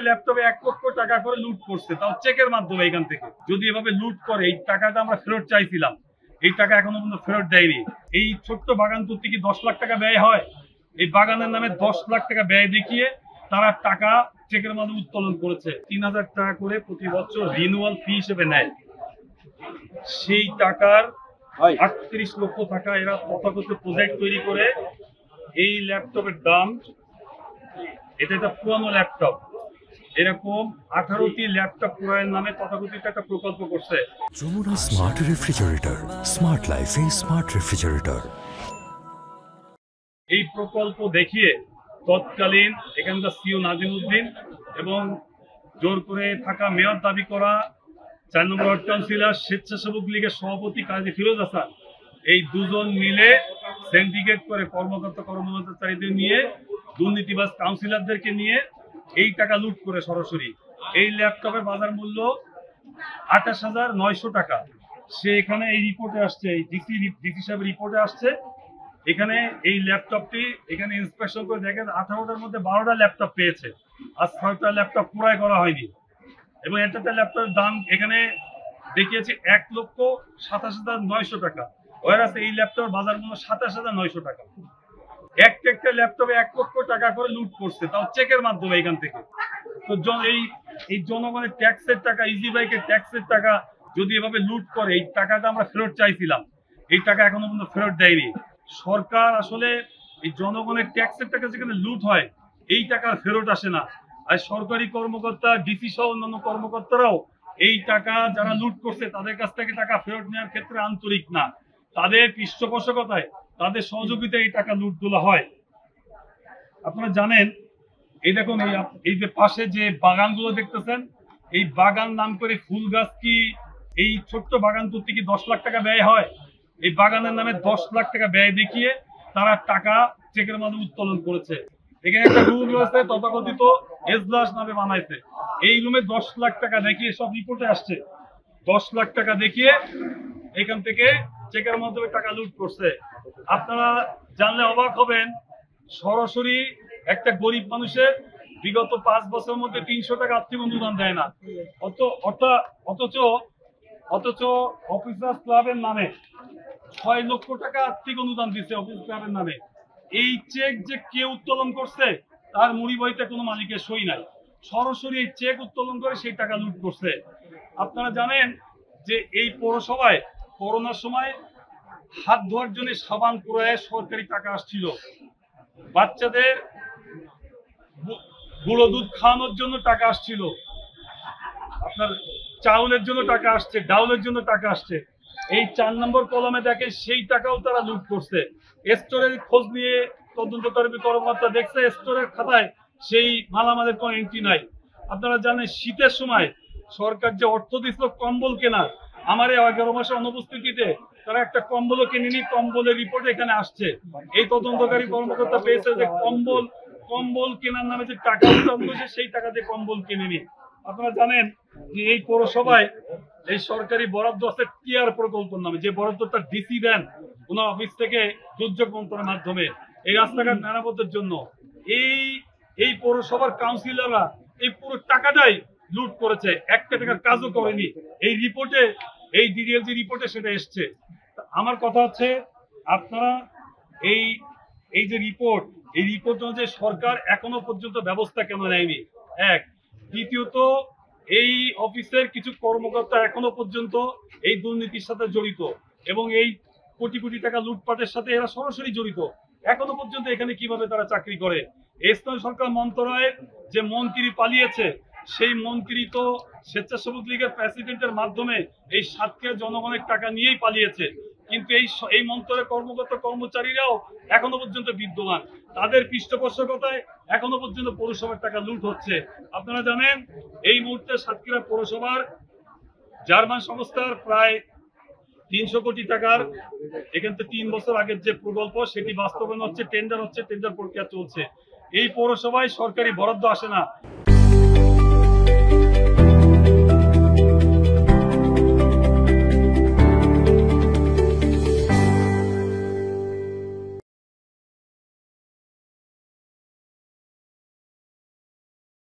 ল্যাপটপে 1 লক্ষ টাকা করে লুট করছে, তাও চেকের মাধ্যমে। এখান থেকে যদি এভাবে লুট করে, এই টাকাটা আমরা ফেরত চাইছিলাম, এই টাকা এখনো পর্যন্ত ফেরত দেয়নি। এই ছোট্ট বাগান করতে কি 10 লাখ টাকা ব্যয় হয়? এই বাগানের নামে 10 লাখ টাকা ব্যয় দেখিয়ে তারা টাকা চেকের মাধ্যমে উত্তোলন করেছে। 3000 টাকা করে প্রতি বছর রিনিউয়াল ফি হিসেবে নেয়। সেই টাকার 38 লক্ষ টাকা এরা তথাকথিত প্রজেক্ট তৈরি করে এই ল্যাপটপের দাম, এটা একটা পুরানো ল্যাপটপ, এরকম 18টি ল্যাপটপ ক্রয়ের নামে তথাকথিত একটা প্রকল্প করছে। যমুনা স্মার্ট রেফ্রিজারেটর, স্মার্ট লাইফে স্মার্ট রেফ্রিজারেটর। এই প্রকল্প দেখিয়ে তৎকালীন এখানকার সিও নাজিমউদ্দিন এবং জোর করে থাকা মেয়র দাবি করা 4 নম্বর ওয়ার্ড কাউন্সিলর স্বেচ্ছাসেবক লীগের সভাপতি কাজী ফিরোজ হাসান, এই দুজন মিলে সিন্ডিকেট করে কর্মকর্তাচারীদের নিয়ে, দুর্নীতিবাজ কাউন্সিলরদেরকে নিয়ে এই টাকা লুট করে সরাসরি। এই ল্যাপটপের বাজার মূল্য 28,900 টাকা। সে এখানে এই রিপোর্টে আসছে, এই ডিসি সাহেবের রিপোর্টে আসছে, এখানে এই ল্যাপটপটি এখানে ইন্সপেকশন করে দেখেন 18টার মধ্যে 12টা ল্যাপটপ পেয়েছে, আর 6টা ল্যাপটপ ক্রয় করা হয়নি। এবং একটা ল্যাপটপের দাম এখানে দেখিয়েছে 1,27,900 টাকা, ওয়ারাস এই ল্যাপটপের বাজার মূল্য 27,900 টাকা। একটা ল্যাপটপে 1 লক্ষ টাকা করে লুট করছে, তাও চেকের মাধ্যমে এখান থেকে। তো এই জনগণের ট্যাক্সের টাকা, ইজি বাইকের ট্যাক্সের টাকা যদি এভাবে লুট করে, এই টাকাটা আমরা ফেরত চাইছিলাম, এই টাকা এখনো পর্যন্ত ফেরত দেয়নি। সরকার আসলে এই জনগণের ট্যাক্সের টাকা যেখানে লুট হয়, এই টাকা ফেরত আসে না। আর সরকারি কর্মকর্তা, ডিসি সহ অন্যান্য কর্মকর্তারাও এই টাকা যারা লুট করছে তাদের কাছ থেকে টাকা ফেরত নেওয়ার ক্ষেত্রে আন্তরিক না। তাদের পৃষ্ঠপোষকতায়, তাদের সহযোগিতায় এই টাকা লুটগুলো হয়। আপনারা জানেন, এই দেখুন এই যে পাশে যে বাগানগুলো দেখতেছেন, এই বাগান নাম করে ফুল গাছ কি, এই ছোট্ট বাগান করতে কি 10 লাখ টাকা ব্যয় হয়? এই বাগানের নামে 10 লাখ টাকা ব্যয় দেখিয়ে তারা টাকা চেকের মাধ্যমে উত্তোলন করেছে। এখানে একটা রুম রয়েছে, তথাকথিত এজলাস নামে বানাইছে। এই রুমে 10 লাখ টাকা দেখিয়ে, সব রিপোর্টে আসছে, 10 লাখ টাকা দেখিয়ে এখান থেকে চেকের মাধ্যমে টাকা লুট করছে। আপনারা জানলে অবাক হবেন, সরাসরি একটা গরিব মানুষের বিগত 5 বছরের মধ্যে 300 টাকা আর্থিক অনুদান দেয় না। অথচ অফিসার্স ক্লাবের নামে 6 লক্ষ টাকা আর্থিক অনুদান দিচ্ছে অফিস ক্লাবের নামে। এই চেক যে কে উত্তোলন করছে তার মুড়ি বইতে কোনো মালিকের সই নাই, সরাসরি এই চেক উত্তোলন করে সেই টাকা লুট করছে। আপনারা জানেন যে এই পৌরসভায় করোনার সময় হাত ধোয়ার জন্য সাবান ক্রয়ে সরকারি টাকা আসছিল, বাচ্চাদের গুঁড়ো দুধ খাওয়ানোর জন্য টাকা আসছিল, আপনার চাউলের জন্য টাকা আসছে, ডাউলের জন্য টাকা আসছে। এই 4 নম্বর কলমে দেখে সেই টাকাও তারা লুট করছে। স্টোরের খোঁজ নিয়ে তদন্তকারী কর্মকর্তা দেখছে স্টোরের খাতায় সেই মালামালের কোনো এন্ট্রি নাই। আপনারা জানেন, শীতের সময় সরকার যে অর্থ দিচ্ছিল কম্বল কেনার, আমার এই 11 মাসের অনুপস্থিতিতে তারা একটা কম্বলও কিনেনি। কম্বলের রিপোর্ট এখানে আসছে। এই তদন্তকারী কর্মকর্তা পেয়েছে যে কম্বল কেনার নামে যে টাকা উত্তোলন করেছে, সেই টাকা দিয়ে কম্বল কিনেনি। আপনারা জানেন যে এই পৌরসভায় এই সরকারি বরাদ্দ আছে টিআর প্রকল্পের নামে, যে বরাদ্দটা ডিসি দেন ওনার অফিস থেকে দুর্যোগ মন্ত্রণালয়ের মাধ্যমে এই রাস্তাঘাট মেরামতের জন্য। এই পৌরসভার কাউন্সিলররা এই পুরো টাকাটাই লুট করেছে, একটা টাকার কাজও করেনি। এই রিপোর্টে, এই ডিডিএলজি রিপোর্টে সেটা এসছে। আমার কথা হচ্ছে, আপনারা এই যে রিপোর্ট, এই রিপোর্ট অনুযায়ী সরকার এখনো পর্যন্ত ব্যবস্থা কেন নেয়নি? এক। দ্বিতীয়ত, এই অফিসের কিছু কর্মকর্তা এখনো পর্যন্ত এই দুর্নীতির সাথে জড়িত এবং এই কোটি কোটি টাকা লুটপাটের সাথে এরা সরাসরি জড়িত। এখনো পর্যন্ত এখানে কিভাবে তারা চাকরি করে? স্থানীয় সরকার মন্ত্রণালয়ের যে মন্ত্রী পালিয়েছে, সেই মন্ত্রী তো স্বেচ্ছাসেবক লীগের প্রেসিডেন্টের মাধ্যমে এই সাতক্ষীরা জনগণের টাকা নিয়েই পালিয়েছে। কিন্তু এই মন্ত্রণালয়ের কর্মকর্তা কর্মচারীরাও এখনো পর্যন্ত বিদ্যমান, তাদের পৃষ্ঠপোষকতায় এখনো পর্যন্ত পৌরসভার টাকা লুট হচ্ছে। আপনারা জানেন, এই মুহূর্তে সাতক্ষীরা পৌরসভার জার্মান সংস্থার প্রায় 300 কোটি টাকার এখান থেকে 3 বছর আগের যে প্রকল্প, সেটি বাস্তবায়ন হচ্ছে, টেন্ডার হচ্ছে, টেন্ডার প্রক্রিয়া চলছে। এই পৌরসভায় সরকারি বরাদ্দ আসে না।